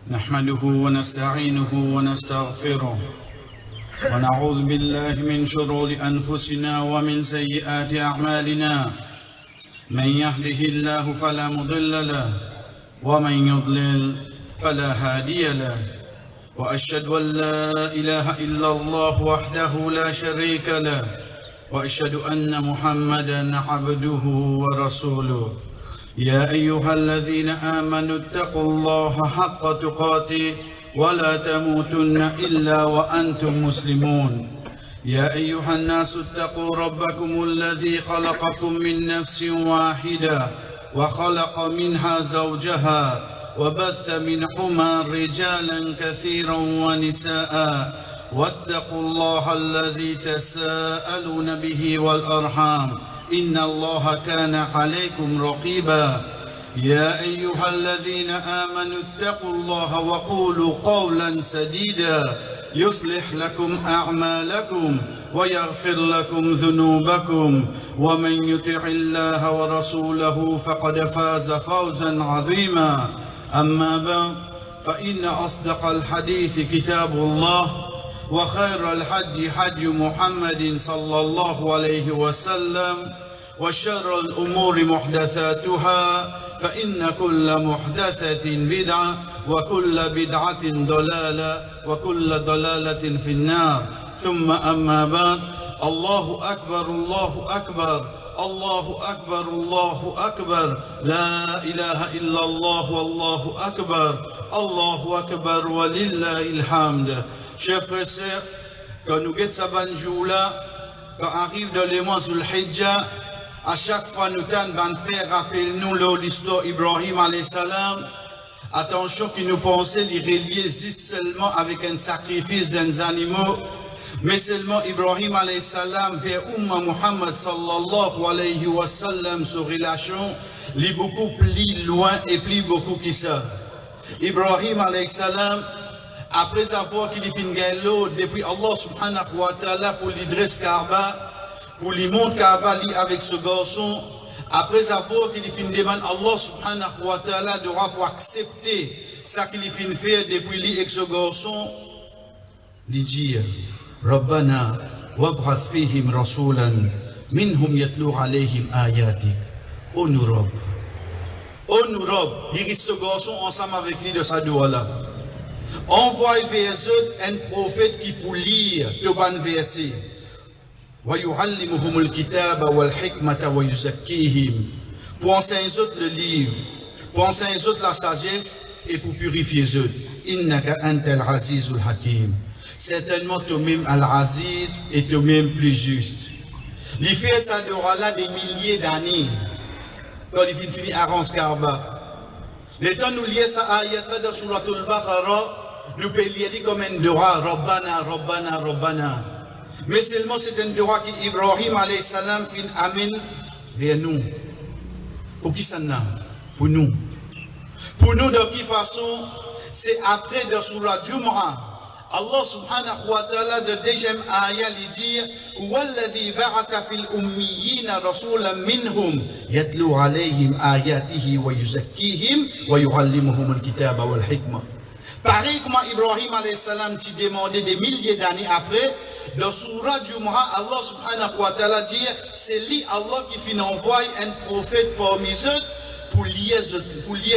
نحمده ونستعينه ونستغفره ونعوذ بالله من شرور أنفسنا ومن سيئات أعمالنا من يهده الله فلا مضل له ومن يضلل فلا هادي له وأشهد أن لا إله إلا الله وحده لا شريك له وأشهد أن محمدا عبده ورسوله يا أيها الذين آمنوا اتقوا الله حق تقاته ولا تموتن إلا وأنتم مسلمون يا أيها الناس اتقوا ربكم الذي خلقكم من نفس واحدة وخلق منها زوجها وبث منهما رجالا كثيرا ونساء واتقوا الله الذي تساءلون به والأرحام إن الله كان عليكم رقيبا يا أيها الذين آمنوا اتقوا الله وقولوا قولا سديدا يصلح لكم أعمالكم ويغفر لكم ذنوبكم ومن يطع الله ورسوله فقد فاز فوزا عظيما أما بعد فإن أصدق الحديث كتاب الله وخير الهدي هدي محمد صلى الله عليه وسلم وشر الأمور محدثاتها فإن كل محدثة بدعة وكل بدعة ضلالة وكل ضلالة في النار ثم أما بعد الله أكبر الله أكبر الله أكبر الله أكبر لا إله إلا الله والله أكبر الله أكبر ولله الحمد. Chers frères et sœurs, quand nous guettons ce jour-là, quand arrive dans le mois Zulhijja, à chaque fois nous tentons de frère rappelle-nous l'histoire Ibrahim alayhi salam. Attention que nous pensions les relier seulement avec un sacrifice d'un animaux, mais seulement Ibrahim alayhi salam vers Umma Muhammad sallallahu alayhi wa sallam, sa relation est beaucoup plus loin et plus beaucoup qui ça. Ibrahim alayhi salam, après avoir qu'il fait une l'eau depuis Allah subhanahu wa ta'ala pour l'idresse Kaaba, pour lui montrer Kaaba avec ce garçon, après avoir qu'il fait une demande Allah subhanahu wa ta'ala devra pour accepter ça qu'il fait faire depuis lui avec ce garçon, il dit Rabbana wab'ath fihim rasulan minhum yatlu alayhim ayatik. Oh nous Rabb, il dit ce garçon ensemble avec lui de sa doua là. Envoie vers eux un prophète qui pour lire tout ban verset. Wa yu'allimuhumul kitaba wal hikmata wa yuzakkihim. Pour enseigner eux le livre, pour enseigner eux la sagesse et pour purifier eux. Innaka antal azizul hakim. Certainement toi-même al-aziz et toi-même plus juste. Il fait ça durant là des milliers d'années. Quand il finit à Rance Kaaba. Le temps nous lier ça ayat de suratul Baqarah, nous peut lire comme un dua, Rabbana, Rabbana, Rabbana. Mais seulement c'est un dua qui Ibrahim alayhi salam fin amin vers nous. Pour qui ça n'a? Pour nous. Pour nous de quelle façon? C'est après de surat Jumu'ah. Allah subhanahu wa ta'ala de deuxième ayat lui dit Walladhi ba'atha fil ummiyina rasulan minhum yatlu alayhim ayatihi wa yuzakkihim wa yu'allimuhum al-kitaba wal hikma. Pareil comme Ibrahim alayhi salam t'y demandait des milliers d'années après, dans Surah Jumu'ah, Allah subhanahu wa ta'ala dit c'est lui Allah qui finit envoie un prophète parmi eux pour lire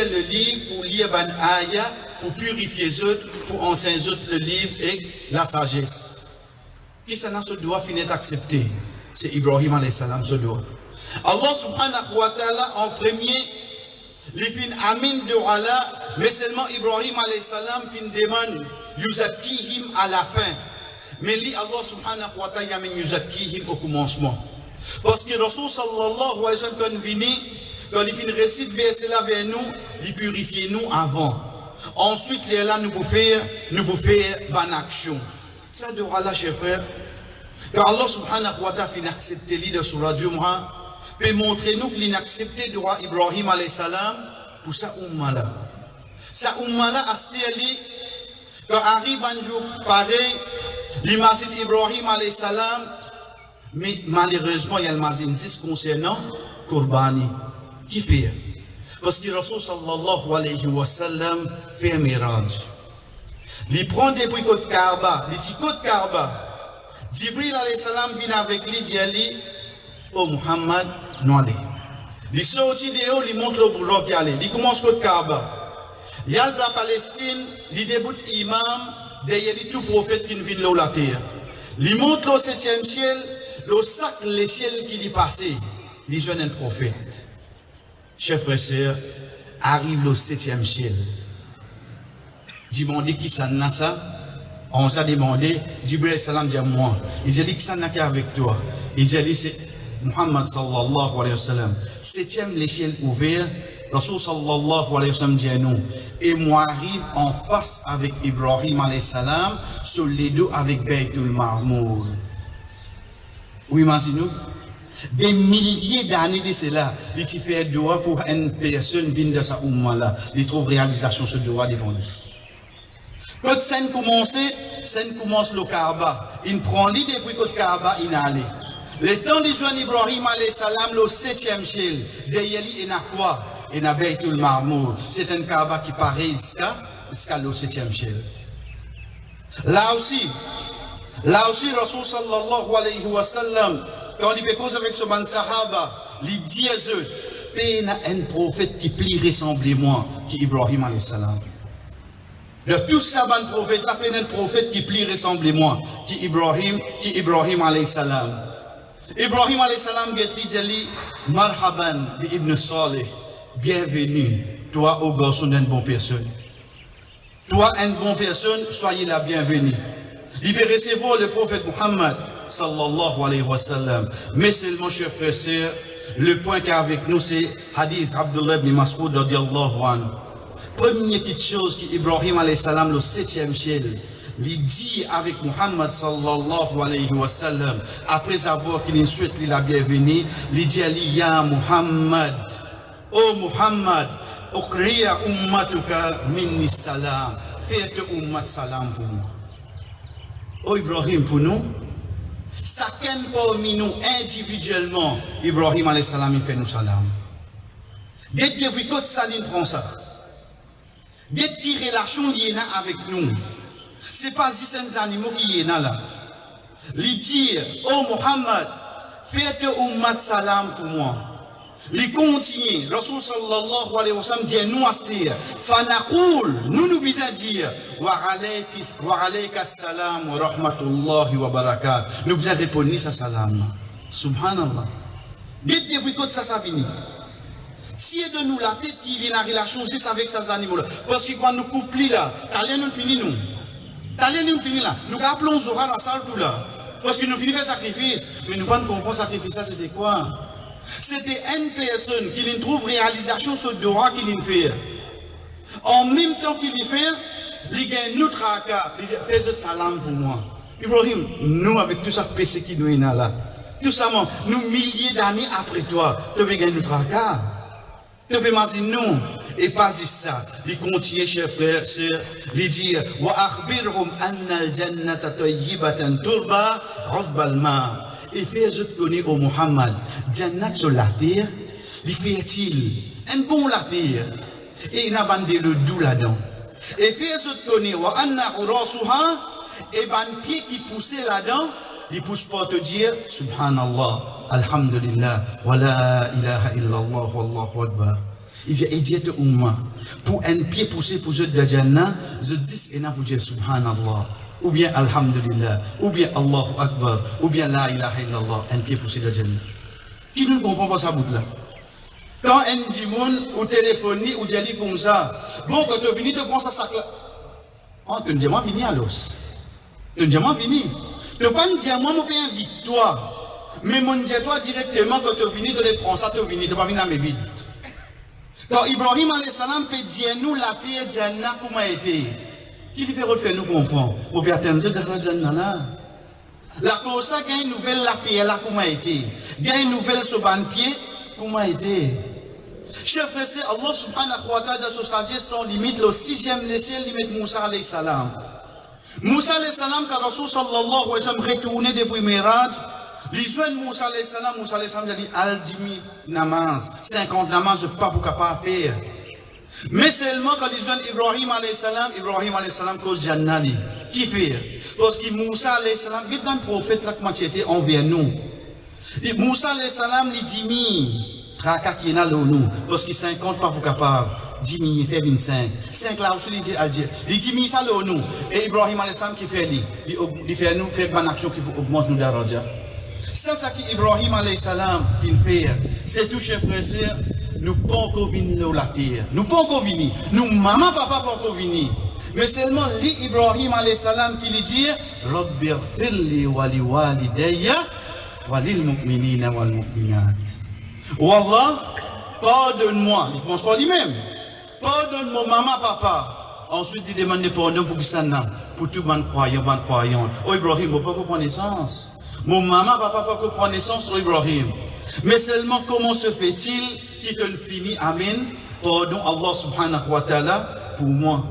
le livre, pour lire ban ayat, pour purifier eux, pour enseigner eux le livre et la sagesse. Qui ça n'a ce doigt finit accepté? C'est Ibrahim alayhi salam ce doigt. Allah subhanahu wa ta'ala en premier, il fin amin de Allah, mais seulement Ibrahim alayhi salam fin demande yuzakkihim à la fin. Mais lui Allah subhanahu wa ta'ala yamin yuzakkihim au commencement. Parce que Rasul sallallahu alayhi wa sallam quand il fin récite verset là vers nous, il purifie nous avant. Ensuite, il est là nous pour faire bonne action. Ça devra là, chers frères. Car Allah subhanahu wa ta'ala fin accepté l'idée de Surah Jumu'ah, peut montrer nous qu'il a accepté le roi Ibrahim alayhi salam pour sa umma là. Sa umma là, asteli, quand arrive un jour pareil, l'imagine Ibrahim alayhi salam, mais malheureusement, il y a le mazin 6 concernant Kurbani. Qui fait? Parce que Rasul sallallahu alayhi wa sallam fait un mirage. Il prend des bruits côte Kaaba, il dit côte Kaaba. Jibril alayhi salam vient avec lui, dit Ali, oh Muhammad, non allez. Il sortit de haut, il montre le boulot qui allait. Il commence côte Kaaba. Il y a la Palestine, il débute imam, derrière lui tout prophète qui vient là la terre. Il montre le 7e ciel, le sac l'échelle qui lui passait. Il joue un prophète. Chers frères et sœurs, arrive le 7e ciel. Demandez qui ça n'a ça. On s'est demandé, Jibril salam dit à moi. Il dit qui ça n'a qu'avec toi. Il dit c'est Muhammad sallallahu alayhi wa sallam. 7e l'échelle ouverte. Rasul sallallahu alayhi wa sallam dit à nous. Et moi arrive en face avec Ibrahim alayhi salam, sur les deux avec Baytul Marmour. Oui, imaginez-nous. Des milliers d'années de cela, il fait un doigt pour une personne venue de sa umma là. Il trouve réalisation ce doigt devant lui. Quand scène commence le Kaaba. Il prend l'idée depuis que le Kaaba il a allé. Le temps de joindre Ibrahim alayhi salam, le 7e ciel, derrière lui il y a quoi? Il y a Baytul Marmour. C'est un Kaaba qui paraît jusqu'à le 7e ciel. Là aussi, Rasul sallallahu alayhi wa sallam, quand il fait cause avec ce man sahaba, il dit à eux, il y a un prophète qui plie ressembler-moi, qui est Ibrahim alayhi salam. De tous ces prophètes, il y a un prophète qui plie ressembler-moi, qui est Ibrahim alayhi salam. Ibrahim alayhi salam dit, marhaban bi ibn Saleh, bienvenue, toi au garçon d'une bonne personne. Toi, une bonne personne, soyez la bienvenue. Il peut recevoir le prophète Muhammad sallallahu alayhi wa sallam. Mais seulement, chers frères et sœurs, le point qu'avec nous, c'est hadith Abdullah ibn Mas'ud radiyallahu anhu. Première petite chose qu'Ibrahim alayhi salam, le 7e ciel, il dit avec Muhammad sallallahu alayhi wa sallam, après avoir qu'il souhaite la bienvenue, il dit à lui, ya Muhammad, oh Muhammad, uqriya ummatuka minni salam, faites ummat salam pour moi. Oh Ibrahim, pour nous, chacun parmi nous individuellement, Ibrahim alayhi salam, il fait nous salam. Depuis quand Salim prend ça? Depuis qui relation il y a avec nous? Ce n'est pas juste un animal qui est là. Il dit, oh Muhammad, faites ummat salam pour moi. Il continue, Rasul sallallahu alayhi wa sallam dit nous à ce dire, fanaqul, nous bisons dire, wa alayka salam wa rahmatullahi wa barakat. Nous bisons répondre ça salam. Subhanallah. Dites depuis quand ça vient. Si de nous la tête qui vient en relation juste avec ces animaux là, parce que quand nous couplons là, t'allez nous finir nous. T'allez nous finir là. Nous appelons Zora la salle tout là. Parce que nous finissons le sacrifice. Mais nous ne comprenons pas le sacrifice, ça c'était quoi? C'était une personne qui trouve réalisation sur le droit qu'il fait. En même temps qu'il y fait, il gagne notre raka, il fait un salam pour moi. Ibrahim, nous avec tout ça péché qui nous est là, tout ça, nous milliers d'années après toi, tu veux gagner notre raka. Tu peux imaginer nous, et pas juste ça. Il continue, chers frères, il dit, wa akhbirhum anna al-jannata tayyibatan turba ghadbal ma. Et fait je connais au Muhammad, Jannat sur la terre, il fait-il un bon la terre, et il a bandé le doux là-dedans. Et fait je connais, wa anna urasuha, et ban pied qui poussait là-dedans, il pousse pas te dire, subhanallah, alhamdulillah, wa la ilaha illallah, wallahu akbar. Il dit, et umma, pour un pied poussé pour je de Jannat, je dis, et n'a pour dire subhanallah. Ou bien Alhamdulillah, ou bien Allahu Akbar, ou bien La ilaha illallah, un pied poussé de Jannah. Qui ne comprend pas ça bout là? Quand un dimoun ou téléphonie ou dit comme ça, bon, quand tu finis, tu prends ça sac là. Oh, tu ne dis pas fini à l'os. Tu ne dis pas fini. Tu ne pas dire, moi, je fais une victoire. Mais mon dis toi directement, quand tu finis, tu les prends ça, tu finis, tu ne vas pas venir à mes vides. Quand Ibrahim alayhi salam peut dire nous la terre Jannah comment a été. Qui lui fait refaire nous comprendre? Ou bien atteindre de Jannah là. La cause ça gagne une nouvelle la terre là comment a été. Gagne une nouvelle sur ban pied comment a été. Chers frères, Allah subhanahu wa ta'ala dans sa sagesse sans limite, le 6e ciel limite Moussa alayhi salam. Moussa alayhi salam quand Rasul sallallahu alayhi wa sallam retourné depuis Miraj, Les jeunes Moussa alayhi salam a dit al-dimi namaz, 50 namaz, je ne sais pas pour capable faire. Mais seulement quand les jeunes Ibrahim alayhi salam cause Jannali. Qui fait? Parce que Moussa alayhi salam, il y a un prophète là qui était envers nous. Moussa alayhi salam, il dit mi, traka qui est là nous, parce que 50 pas pour capable. 10 000, fait 25. 5 là aussi, il dit mi ça nous. Et Ibrahim alayhi salam qui fait lui, il fait nous, fait une action qui augmente nous d'Aradia. C'est ça qu'Ibrahim alayhi salam qu'il fait. C'est tout, chers frères et sœurs, nous ne pouvons pas venir la terre. Nous ne pouvons pas venir. Nous, maman, papa, ne pouvons pas venir. Mais seulement Ibrahim alayhi salam qui lui dit Rabbi ighfirli wa li walidayya wa lil mu'minina wal mu'minat. Wallah, pardonne-moi. Il ne pense pas lui-même. Pardonne-moi, maman, papa. Ensuite, il demande pardon pour qui ça n'a. Pour tout le monde croyant, Oh Ibrahim, il ne peut pas prendre naissance. Mon maman, papa, ne peut pas prendre naissance, oh Ibrahim. Mais seulement comment se fait-il qu'il te finit, amen, pardon Allah subhanahu wa ta'ala pour moi.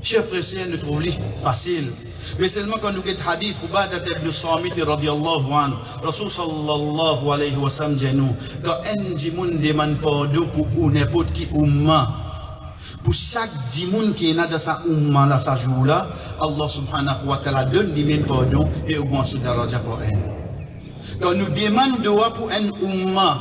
Chers frères et sœurs, nous trouvons facile. Mais seulement quand nous avons hadith, Ubadat ibn Samit radiyallahu anhu, Rasul sallallahu alayhi wa sallam dit nous, quand un dimoun demande pardon pour n'importe qui umma, pour chaque dimoun qui est dans sa umma là, sa jour là, Allah subhanahu wa ta'ala donne lui même pardon et augmente son daraja pour elle. Quand nous demandons pour un umma,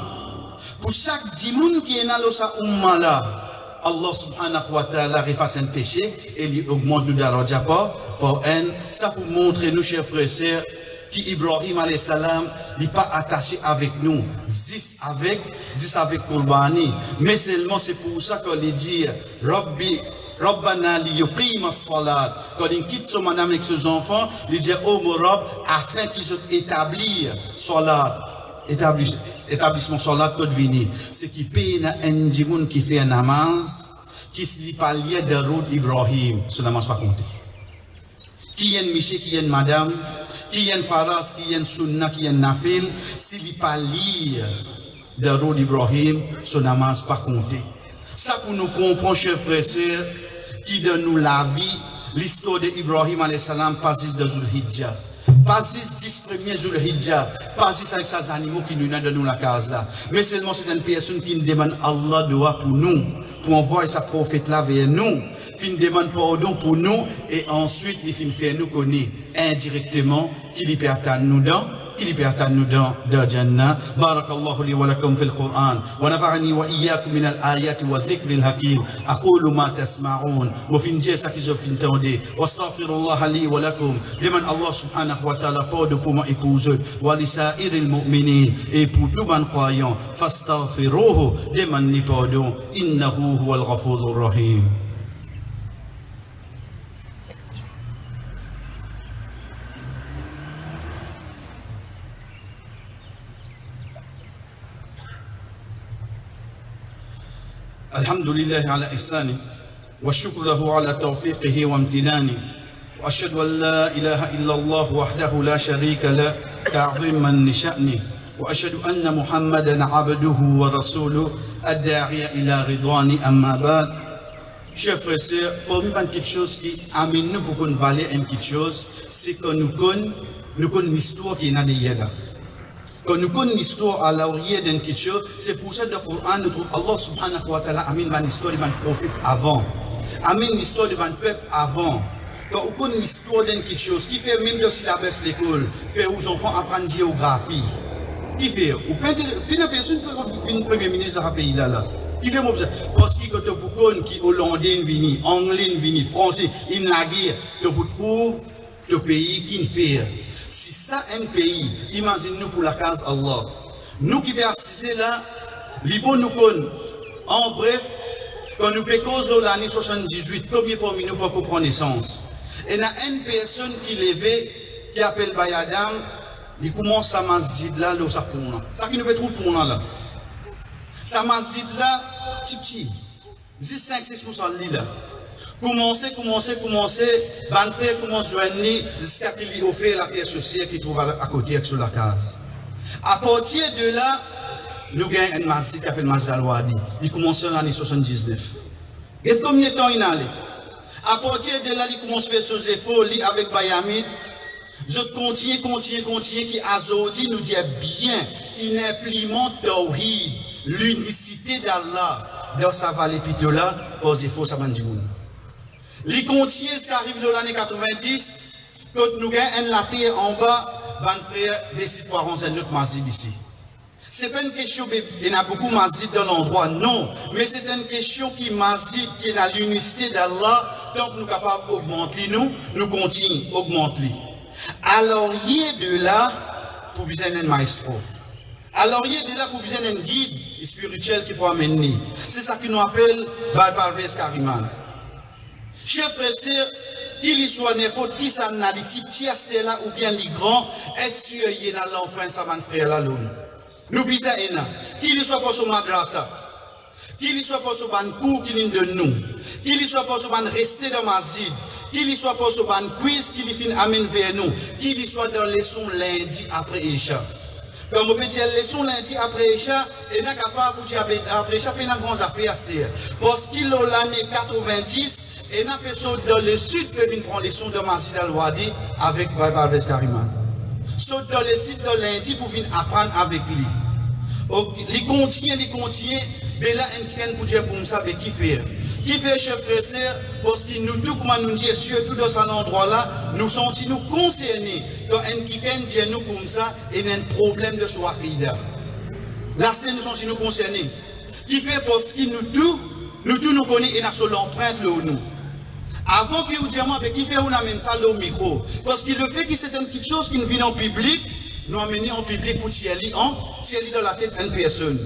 pour chaque dimoun qui est dans sa umma là, Allah subhanahu wa ta'ala efface un péché et il augmente nous daraja pour un. Ça pour montrer nous, chers frères et sœurs, qu'Ibrahim alayhi salam n'est pas attaché avec nous, zis avec Qurbani. Mais seulement c'est pour ça qu'on lui dit Rabbana li yuqim as-salat. Quand il quitte son madame avec ses enfants, il dit oh mon Rabb, afin qu'ils soient établis salat. Établissement salat tout vini. Ce qui paye un djimoun qui fait un namaz, qui se lit pas lié de route Ibrahim, ce namaz pas compté. Qui est Miché, qui est madame, qui est Faras, qui est Sunna, qui est Nafil, s'il lit pas lié de route Ibrahim, ce namaz pas compté. Ça pour nous comprendre, chers frères et sœurs, qui donne nous la vie, l'histoire d'Ibrahim alayhi salam, pas juste de Zulhijjah. Pas 10 premiers jours de Hijjah, pas 10 avec ces animaux qui nous donnent de nous la case là. Mais seulement c'est une personne qui nous demande Allah doit pour nous, pour envoyer sa prophète là vers nous, qui nous demande pardon pour nous, et ensuite il fait nous connaître indirectement qui lui pertane nous dans Jannah. Barakallahu li wa lakum fil Qur'an wa nafa'ani wa iyyakum min al-ayati wa dhikril hakim. Aqulu ma tasma'un wa finjé ça qui je entendez. Wastaghfirullah li wa lakum. Demande Allah subhanahu wa ta'ala pardon pour mon épouse wa li sa'iril mu'minin et pour tout bon croyant. Fastaghfiruhu, demande li pardon. Innahu huwal ghafurur rahim. الحمد لله على إحسانه والشكر له على توفيقه وامتنانه وأشهد أن لا إله إلا الله وحده لا شريك له تعظيما لشأنه وأشهد أن محمدا عبده ورسوله الداعي إلى رضوانه أما بعد. Chers frères et sœurs, pour nous, quelque chose qui amène nous pour qu'on valait une petite chose, c'est que nous connaissons l'histoire qui est dans les là. Quand nous connaissons l'histoire à l'origine d'une petite chose, c'est pour ça que dans le Coran, nous trouvons Allah subhanahu wa ta'ala amène l'histoire de prophète avant. Amène l'histoire de peuple avant. Quand on connaît l'histoire d'une petite chose, qui fait même si la baisse l'école, fait aux enfants apprendre géographie. Qui fait? Ou plein de personnes qui une premier ministre à pays là. Qui fait parce que quand on qui hollandais vini, anglais vini, français, in la guerre, tu trouves le pays qui fait. Si ça un pays, imagine-nous pour la case Allah. Nous qui persistons là, les bons nous connaissent. En bref, quand nous pécons l'année 78, combien parmi nous pour prendre naissance? Et il y a une personne qui levait, qui appelle Bayadam, il commence à masjid là, le sapon. Ça qui nous fait trop pour nous là. Ça masjid là, petit, 10-5-6% là. Commencez, ban frère commence à joindre jusqu'à qu'il lui offre la terre sociale qui trouve à côté sur la case. À partir de là, nous gagnons un masjid qui s'appelle Masjid Al-Wadi. Il commence en l'année 79. Et combien de temps il a allé? À partir de là, il commence à faire ses efforts avec Bayamid. Je continue, qui Azodi nous dit bien, il implémente Tawhid, l'unicité d'Allah, dans sa vallée pitola, pour des faux saman du monde. Les continue, ce qui arrive dans l'année 90, quand nous avons un latte en bas, van frère décide pour arranger notre masjid ici. Ce n'est pas une question, il y a beaucoup de masjid dans l'endroit, non, mais c'est une question qui masjid, qui est dans l'unicité d'Allah, donc nous sommes capables d'augmenter, nous continuons d'augmenter. Alors, il y a de là pour besoin d'un maestro. Alors, il y a de là pour besoin d'un guide spirituel qui peut amener. C'est ça que nous appelle Parvez Kariman. Chers frères et sœurs, qu'il soit n'importe qui ça n'a dit petit là ou bien les grands, être sûr qu'il y a l'empreinte ça man frère là l'homme. Nous bisons qu'il soit pas sur madrasa, qu'il soit pas sur ban cours qu'il de nous, qu'il soit pas sur ban rester dans masjid, qu'il soit pas sur ban quiz qu'il fin amène vers nous, qu'il soit dans leçon lundi après Isha. Comme on peut dire leçon lundi après Isha, et n'a capable pour dire après Isha fait une grande affaire parce qu'il l'année 90 et n'a personne dans le sud peut venir prendre les sons de Masjid al-Wadi avec Parvez Kariman. Sauf dans le site de lundi pour venir apprendre avec lui. Les continue, mais là, un pour dire comme ça, mais qui fait? Qui fait, chef frère, parce que nous, tout comme nous dit, surtout dans cet endroit-là, nous sommes concernés. Quand un qui dit nous comme ça, il y a un problème de Swahida. Là, nous sommes concernés. Qui fait parce que nous connaissons et nous avons l'empreinte là où nous. Avant que vous disiez, mais qui fait on amène ça au micro? Parce que le fait que c'est une petite chose qui nous vient en public, nous amenons en public pour tirer dans la tête une personne.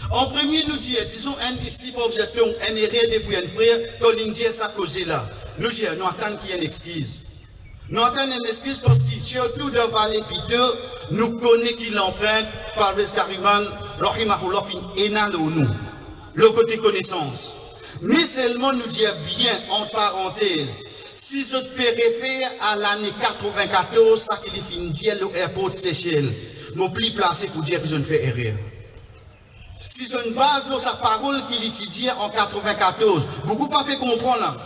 En premier, nous disons, un slip of jeton, un erreur depuis un frère, quand il dit ça causé là. Nous attendons qu'il y ait une excuse. Nous attendons une excuse parce que surtout devant les piteux, nous connaissons qu'il emprunte par les Kariman, Rahimahullah, énal ou nous. Le côté connaissance. Mais seulement nous dire bien, en parenthèse, si je te réfère à l'année 94, ça qui est fini dire le airport de Seychelles, je plie placé pour dire que je ne fais erreur. Si je ne base sa parole qu'il étudie en 94, beaucoup pas fait comprendre.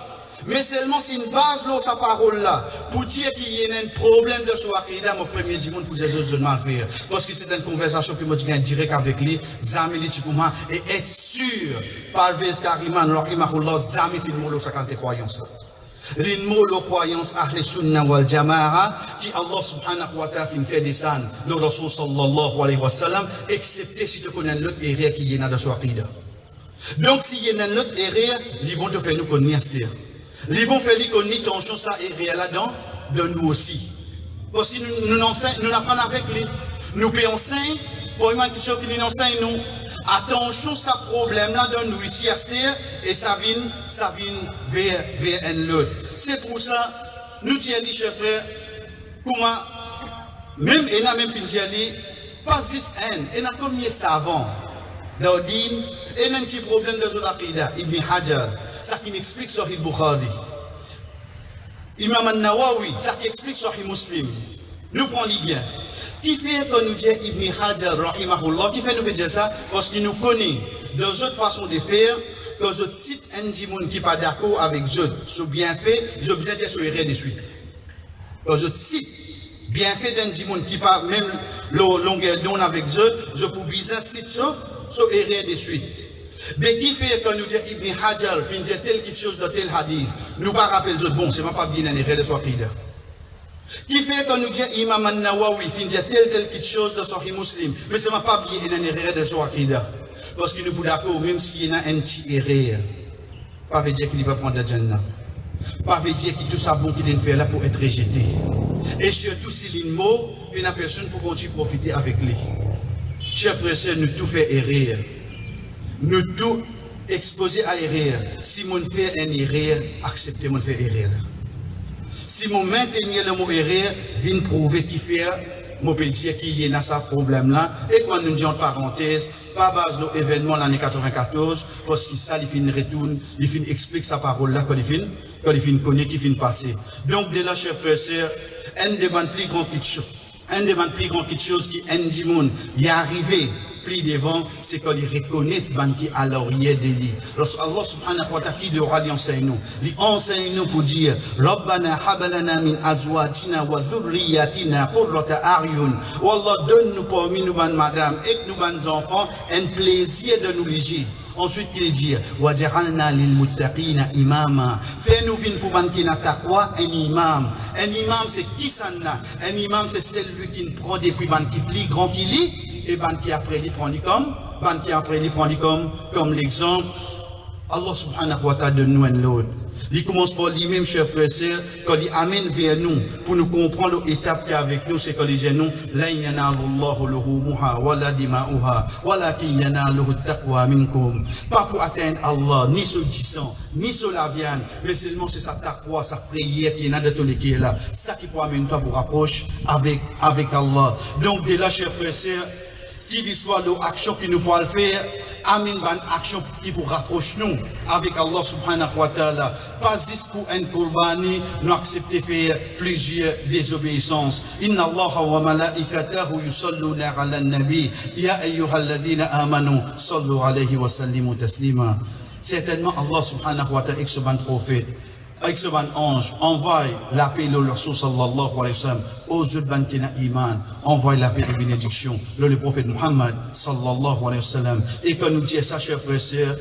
Mais seulement si une base sa parole là, pour dire qu'il y a un problème de Swahida, mon premier dimanche pour dire que je ne mal faire. Parce que c'est une conversation que moi je gagne direct avec lui, Zamili Tikouma, et être sûr, Parvez Kariman, Rahimahullah, Zami Filmolo, chacun des croyances. L'inmolo croyance Ahle Sunna wal Jama'a, qui Allah subhanahu wa ta'ala fait descendre le Rasul sallallahu alayhi wa sallam, excepté si tu connais l'autre erreur qui y a dans Swahida. Donc s'il y a une autre erreur, ils vont te faire nous connaître. Les bons fait qu'on ait tension ça et réel là-dedans de nous aussi. Parce que nous apprenons avec lui. Nous payons 5 pour une question qui nous enseigne nous. Attention ça problème là de nous ici à terre et ça vient vers un autre. C'est pour ça nous disons chers frères comment même et n'a même fini pas juste un et n'a combien savant d'Odin et un petit problème de Zolakida Ibn Hajar. Ça qui explique Sahih Bukhari. Imam al-Nawawi, ça qui explique Sahih Muslim. Nous prenons bien. Qui fait que nous disons Ibn Hajar, rahimahullah, qui fait nous dire ça? Parce qu'il nous connaît de autres façons de faire, que les autres sites indiens qui ne sont pas d'accord avec eux, sont bien faits, je besoin de dire sur erreur de suite. Que les autres sites bien faits d'indiens qui pas même longueur d'onde avec eux, je peux bien citer sur erreur de suite. Mais qui fait quand nous disons Ibn Hajar finit telle quelque chose de tel hadith, nous pas rappeler les autres, bon, c'est pas bien un erreur de Swahida. Qui fait quand nous disons Imam al-Nawawi finit telle quelque chose de Sahih Muslim, mais c'est pas bien un erreur de Swahida. Parce que nous sommes d'accord, même s'il y a un petit erreur, pas veut dire qu'il va prendre la Jannah. Pas veut dire que tout ça bon qu'il fait là pour être rejeté. Et surtout s'il y a un mot, puis la personne pour continuer à profiter avec lui. Chers frères et sœurs, nous tout fait erreur. Nous tout exposés à erreur. Si mon fait une erreur, acceptez mon fait erreur. Si mon maintenir le mot erreur, vient prouver qui fait, mon peut dire qu'il y a ce problème-là. Et quand nous disons en parenthèse, pas base de l'événement l'année 94, parce que ça, il finit retourne, il finit explique sa parole-là, quand il finit connaît, qu'il finit passer. Donc, de là, chers frères et sœurs, un des plus grandes choses, qui est un du monde, y arrivé, pli devant, c'est qu'on les reconnaît qui à l'orient de lui. Allah subhanahu wa ta'ala qui doit lui enseigne nous. Il enseigne nous pour dire Rabbana habalana min azwatina wa dhurriyatina qurrata a'yun. Wallah donne-nous parmi nous madame et nous enfants un plaisir de nous léger. Ensuite, il dit Waj'alna lil muttaqina imama. Fais-nous vin pour ban qui n'a taqwa un imam. Un imam c'est qui ça n'a? Un imam c'est celui qui prend des prix ban qui plus grand qui lit et ban qui après il prend comme l'exemple. Allah subhanahu wa ta'ala donne nous un l'autre. Il commence par lui-même, chers frères et sœurs, quand il amène vers nous, pour nous comprendre l'étape qu'il y a avec nous, c'est quand il dit nous, La yanalullahu luhumuha wa la dima'uha, wa lakin yanaluhu taqwa minkum. Pas pour atteindre Allah, ni sur le sang, ni sur la viande, mais seulement c'est sa taqwa, sa frayeur qui est là de tous les qui est là. Ça qui peut amener toi pour rapprocher avec Allah. Donc, dès là, chers frères et sœurs, qui soit l'action qui nous peut le faire, amin ban action qui pour rapprocher nous avec Allah subhanahu wa ta'ala. Pas juste pour un qurbani, nous accepter faire plusieurs désobéissances. Inna Allah wa malaikatahu yusalluna ala nabi. Ya ayyuhalladhina amanu sallu alayhi wa sallimu taslima. Certainement Allah subhanahu wa ta'ala avec ce ban prophète, avec ce ban ange, envoie la paix de Rasul sallallahu alayhi wa sallam aux autres ban qui n'a iman, envoie la paix de bénédiction le prophète Muhammad sallallahu alayhi wa sallam. Et quand nous disons ça, chers frères et sœurs,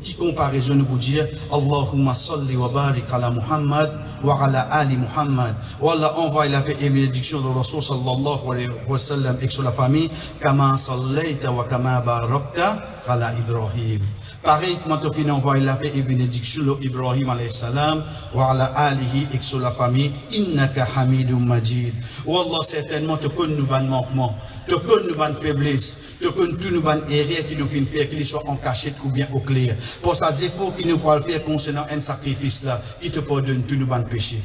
qui comparaison nous vous dire Allahumma salli wa barik ala Muhammad wa ala ali Muhammad. Wallah, envoie la paix et bénédiction de Rasul sallallahu alayhi wa sallam et sur la famille, kama sallayta wa kama barakta ala Ibrahim. Pareil, quand on envoie la paix et bénédiction de Ibrahim alayhi salam, wa ala alihi et sur la famille, innaka hamidum majid. Wallah, certainement, te connais nous ban manquement, te connais nous ban faiblesse, te connais tout nous ban erreur qui nous fait faire, qu'il soit en cachette ou bien au clair. Pour ça, c'est efforts qui nous peuvent faire concernant un sacrifice là, qui te pardonne tout nous ban péché.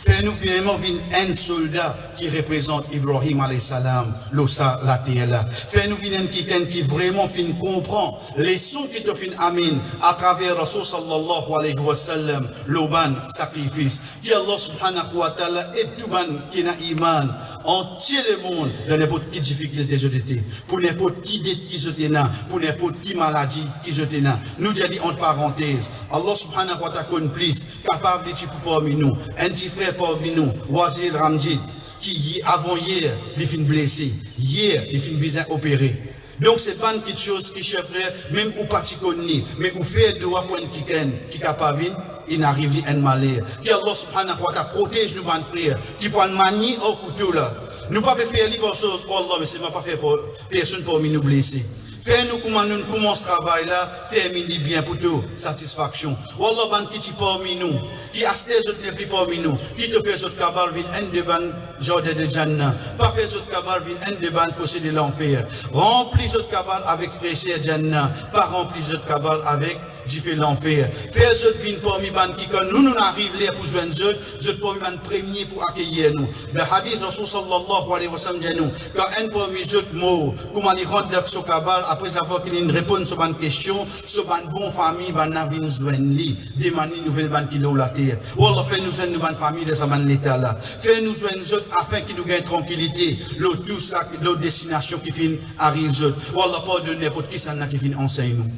Fais-nous vraiment un soldat qui représente Ibrahim alayhi salam, la terre là. Fais-nous quelqu'un qui vraiment comprend les sons qui te font amin à travers Rasul sallallahu alayhi wa sallam, l'oban sacrifice. Qui Allah subhanahu wa ta'ala et tout ban qui n'a iman, entier le monde dans n'importe quelle difficulté je t'ai, pour n'importe qui dette qui je t'ai, pour n'importe qui maladie qui je t'ai. Nous disons entre parenthèses, Allah subhanahu wa ta'ala connaît plus, capable de dire parmi nous, un petit frère parmi nous, Wazir Ramji, qui avant hier, il fin blessé, hier, il fin besoin opéré. Donc c'est pas une petite chose qui, chers frères, même ou pas connu, mais ou fait de voir point qui est capable, il n'arrive à un malheur. Que Allah subhanahu wa ta'ala protège nos bons frères, qui prennent manie au couteau là. Nous ne pouvons pas faire les bonnes choses pour Allah, mais c'est pas faire pour personne pour nous blesser. Fais-nous comment nous commençons ce travail là, termine bien pour tout, satisfaction. Wallah, ban qui t'y parmi nous, qui a ces autres les plus parmi nous, qui te fait autres cabal vin un de ban jardin de Jannah, pas fait autres cabal vin un de ban fossé de l'enfer. Remplis autres cabal avec fraîcheur Jannah, pas remplis autres cabal avec du fait l'enfer. Fais autres vin parmi ban qui quand nous arrivons là pour joindre autres parmi ban premier pour accueillir nous. Le hadith Rasul sallallahu alayhi wa sallam dit nous, quand un parmi autres mots, comment il rentre dans ce cabal après avoir qu'il répond sur une question, sur une bonne famille, ban navin joindre des manies nouvelles ban qui l'ont la terre. Wallah, fais-nous joindre une bonne famille de sa ban l'état là. Fais-nous joindre autres afin qu'ils nous gagnent tranquillité, l'autre tout ça, l'autre destination qui finit arrive autres. Wallah, pas de n'importe qui ça n'a qui finit enseigne nous.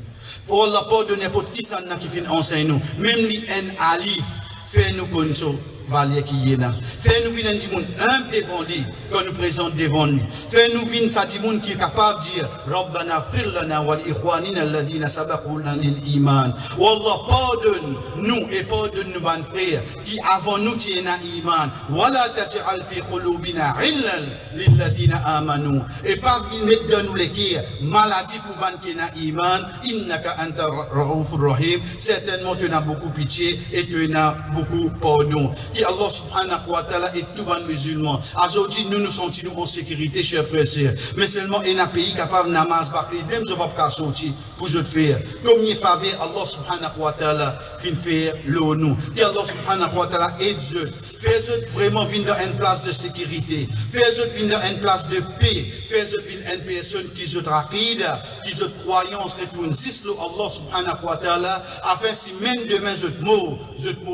Wallah, pas de n'importe qui ça n'a qui finit enseigne nous. Même les en alif, fais-nous connaître valier qui est là. Fais-nous venir un monde humble devant lui, quand nous présente devant lui. Fais-nous venir ça monde qui est capable de dire Rabbana fir lana wa li ikhwanina alladhina sabaquna lil iman. Wallah, pardonne nous et pardonne nos bons frères qui avant nous tiennent iman. Wala taj'al fi qulubina illal lil ladhina amanu. Et pas venir dans nous les qui maladie pour ban qui n'a iman. Innaka anta raufur rahim. Certainement tu as beaucoup pitié et tu as beaucoup pardon. Allah subhanahu wa ta'ala et tout le musulman. Aujourd'hui, nous nous sentons en sécurité, chers frères et sœurs. Mais seulement, il y a un pays capable de namaz bakri, même si on ne peut pas sortir pour je faire. Comme il fait, Allah subhanahu wa ta'ala fin faire le nous. Que Allah subhanahu wa ta'ala aide eux. Fais-eux vraiment venir dans une place de sécurité. Fais-eux venir dans une place de paix. Fais-eux venir une personne qui se rapide, qui se croyance retourne. Si c'est Allah subhanahu wa ta'ala, afin si même demain je te mot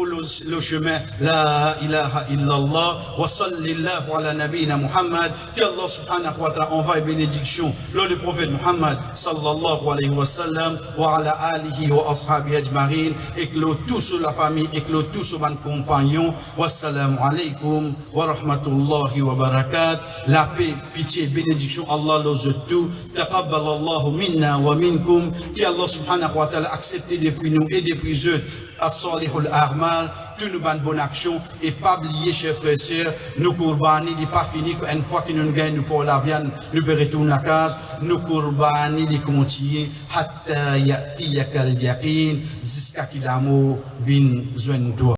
le chemin, la la ilaha illallah, wa sallallahu ala nabina Muhammad, qu'Allah subhanahu wa ta'ala envoie bénédiction le prophète Muhammad sallallahu alayhi wa sallam, wa ala alihi wa ashabi ajma'in, et que tous sur la famille, et que tous sur les compagnons. Wassalamu alaikum wa rahmatullahi wa barakat. La paix, pitié, bénédiction, Allah les tout. Taqabbalallahu minna wa minkum. Qui Allah subhanahu wa ta'ala accepte depuis nous et depuis eux. As-salihul a'mal, tous nos bonnes actions, et pas oublier, chers frères et sœurs, nous courbani, il n'est pas fini, une fois que nous gagnons, nous pour la viande, nous peut retourner à la case, nous courbani, il continue, hatta ya'tiyaka al-yaqin, jusqu'à qu'il l'amour vienne joindre toi.